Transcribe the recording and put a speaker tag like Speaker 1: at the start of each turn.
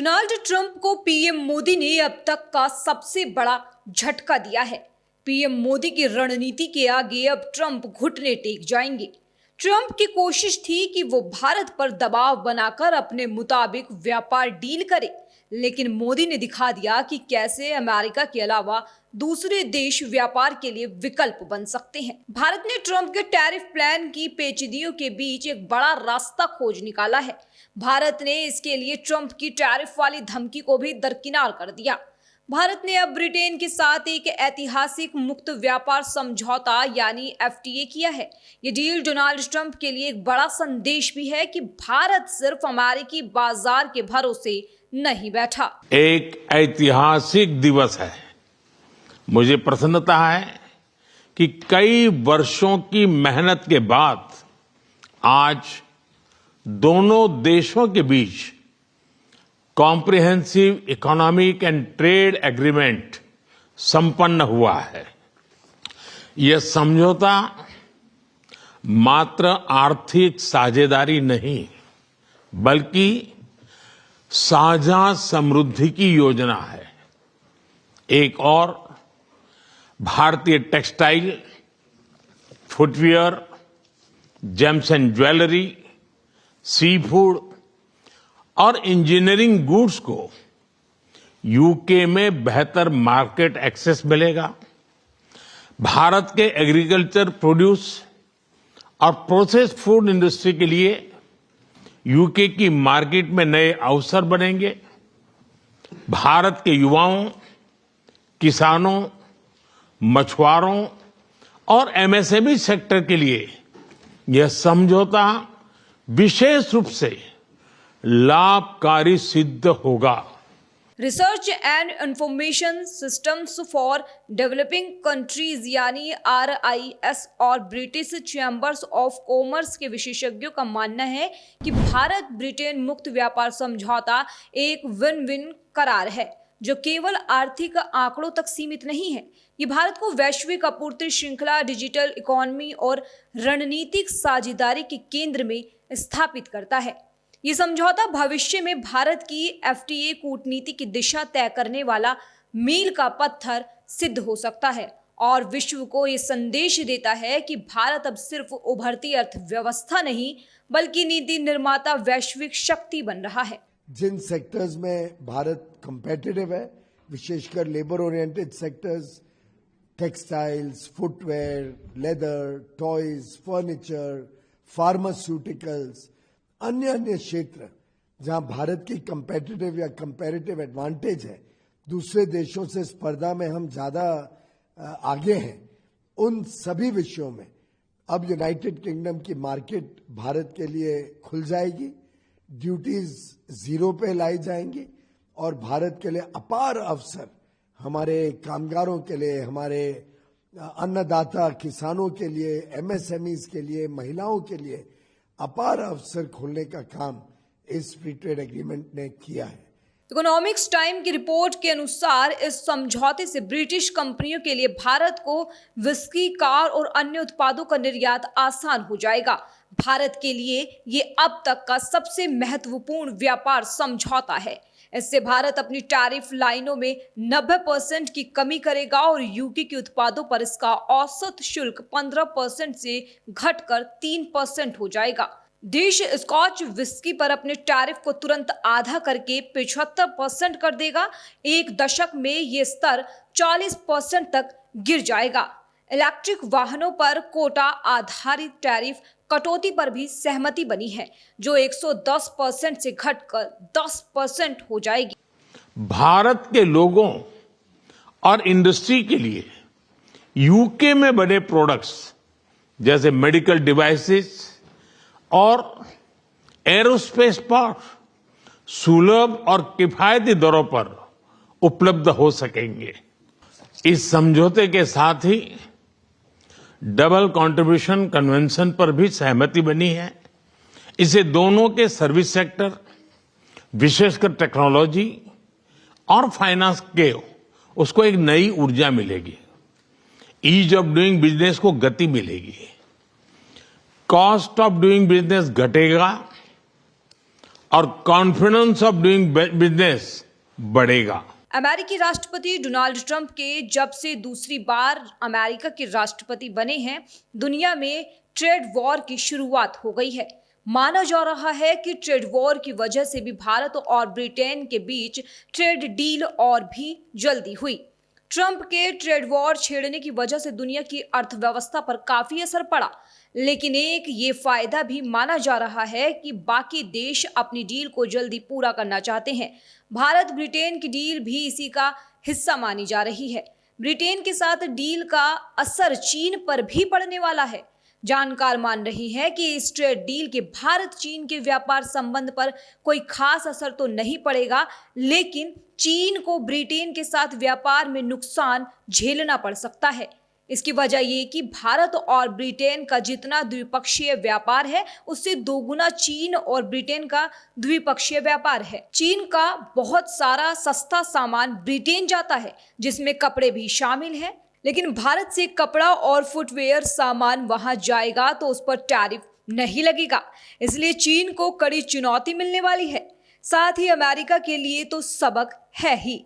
Speaker 1: Donald Trump को PM Modi ने अब तक का सबसे बड़ा झटका दिया है। पीएम मोदी की रणनीति के आगे अब ट्रंप घुटने टेक जाएंगे। ट्रंप की कोशिश थी कि वो भारत पर दबाव बनाकर अपने मुताबिक व्यापार डील करे, लेकिन मोदी ने दिखा दिया कि कैसे अमेरिका के अलावा दूसरे देश व्यापार के लिए विकल्प बन सकते हैं। भारत ने ट्रंप के टैरिफ प्लान की पेचीदगियों के बीच एक बड़ा रास्ता खोज निकाला है। भारत ने इसके लिए ट्रंप की टैरिफ वाली धमकी को भी दरकिनार कर दिया। भारत ने अब ब्रिटेन के साथ एक ऐतिहासिक मुक्त व्यापार समझौता यानी एफटीए किया है। ये डील डोनाल्ड ट्रंप के लिए एक बड़ा संदेश भी है कि भारत सिर्फ अमेरिकी बाजार के भरोसे नहीं बैठा।
Speaker 2: एक ऐतिहासिक दिवस है। मुझे प्रसन्नता है कि कई वर्षों की मेहनत के बाद आज दोनों देशों के बीच comprehensive economic and trade agreement संपन्न हुआ है। यह समझौता मात्र आर्थिक साझेदारी नहीं, बल्कि साझा समृद्धि की योजना है। एक और भारतीय textile, footwear, gems and jewellery, seafood और इंजीनियरिंग गुड्स को यूके में बेहतर मार्केट एक्सेस मिलेगा। भारत के एग्रीकल्चर प्रोड्यूस और प्रोसेस्ड फूड इंडस्ट्री के लिए यूके की मार्केट में नए अवसर बनेंगे। भारत के युवाओं, किसानों, मछुआरों और एमएसएमई सेक्टर के लिए यह समझौता विशेष रूप से लाभकारी सिद्ध होगा।
Speaker 1: Research and information systems for developing countries यानी RIS और ब्रिटिश चैम्बर्स ऑफ कॉमर्स के विशेषज्ञों का मानना है कि भारत ब्रिटेन मुक्त व्यापार समझौता एक विन विन करार है, जो केवल आर्थिक आंकड़ों तक सीमित नहीं है। ये भारत को वैश्विक आपूर्ति श्रृंखला, डिजिटल इकोनॉमी और रणनीतिक साझेदारी के केंद्र में स्थापित करता है। ये समझौता भविष्य में भारत की एफटीए कूटनीति की दिशा तय करने वाला मील का पत्थर सिद्ध हो सकता है और विश्व को ये संदेश देता है कि भारत अब सिर्फ उभरती अर्थव्यवस्था नहीं, बल्कि नीति निर्माता वैश्विक शक्ति बन रहा है।
Speaker 3: जिन सेक्टर्स में भारत कंपेटिटिव है, विशेषकर labour oriented sectors, textiles, footwear, leather, toys, furniture, pharmaceuticals, अन्य क्षेत्र जहां भारत की कंपेटिटिव या कंपैरेटिव एडवांटेज है, दूसरे देशों से स्पर्धा में हम ज्यादा आगे हैं, उन सभी विषयों में अब यूनाइटेड किंगडम की मार्केट भारत के लिए खुल जाएगी। ड्यूटीज जीरो पे लाई जाएंगी और भारत के लिए अपार अवसर, हमारे कामगारों के लिए, हमारे अन्नदाता किसानों के लिए, एमएसएमईज के लिए, महिलाओं के लिए अपार अवसर खोलने का काम इस फ्री ट्रेड एग्रीमेंट ने किया है।
Speaker 1: इकोनॉमिक्स टाइम की रिपोर्ट के अनुसार इस समझौते से ब्रिटिश कंपनियों के लिए भारत को विस्की, कार और अन्य उत्पादों का निर्यात आसान हो जाएगा। भारत के लिए ये अब तक का सबसे महत्वपूर्ण व्यापार समझौता है। इससे भारत अपनी टैरिफ लाइनों में 90% की कमी करेगा और यूके के उत्पादों पर इसका औसत शुल्क 15% से घटकर 3% हो जाएगा। देश स्कॉच विस्की पर अपने टैरिफ को तुरंत आधा करके 75% कर देगा। एक दशक में ये स्तर 40% तक गिर जाएगा। इलेक्ट्रिक वाहनों पर कोटा आधारित टैरिफ कटौती पर भी सहमति बनी है, जो 110% से घटकर 10% हो जाएगी।
Speaker 2: भारत के लोगों और इंडस्ट्री के लिए यूके में बने प्रोडक्ट्स जैसे मेडिकल डिवाइसेस और एरोस्पेस पार्ट सुलभ और किफायती दरों पर उपलब्ध हो सकेंगे। इस समझौते के साथ ही डबल कंट्रीब्यूशन कन्वेंशन पर भी सहमति बनी है। इसे दोनों के सर्विस सेक्टर, विशेषकर टेक्नोलॉजी और फाइनेंस के उसको एक नई ऊर्जा मिलेगी। ईज ऑफ डूइंग बिजनेस को गति मिलेगी। कॉस्ट ऑफ डूइंग बिजनेस घटेगा और कॉन्फिडेंस ऑफ डूइंग बिजनेस बढ़ेगा।
Speaker 1: अमेरिकी राष्ट्रपति डोनाल्ड ट्रंप के जब से दूसरी बार अमेरिका के राष्ट्रपति बने हैं, दुनिया में ट्रेड वॉर की शुरुआत हो गई है। माना जा रहा है कि ट्रेड वॉर की वजह से भी भारत और ब्रिटेन के बीच ट्रेड डील और भी जल्दी हुई। ट्रंप के ट्रेड वॉर छेड़ने की वजह से दुनिया की अर्थव्यवस्था पर काफी असर पड़ा, लेकिन एक ये फायदा भी माना जा रहा है कि बाकी देश अपनी डील को जल्दी पूरा करना चाहते हैं। भारत ब्रिटेन की डील भी इसी का हिस्सा मानी जा रही है। ब्रिटेन के साथ डील का असर चीन पर भी पड़ने वाला है। जानकार मान रही हैं कि इस ट्रेड डील के भारत चीन के व्यापार संबंध पर कोई खास असर तो नहीं पड़ेगा, लेकिन चीन को ब्रिटेन के साथ व्यापार में नुकसान झेलना पड़ सकता है। इसकी वजह ये कि भारत और ब्रिटेन का जितना द्विपक्षीय व्यापार है, उससे दोगुना चीन और ब्रिटेन का द्विपक्षीय व्यापार है। चीन का बहुत सारा सस्ता सामान ब्रिटेन जाता है, जिसमें कपड़े भी शामिल हैं, लेकिन भारत से कपड़ा और फुटवेयर सामान वहां जाएगा तो उस पर टैरिफ नहीं लगेगा। इसलिए चीन को कड़ी चुनौती मिलने वाली है। साथ ही अमेरिका के लिए तो सबक है ही।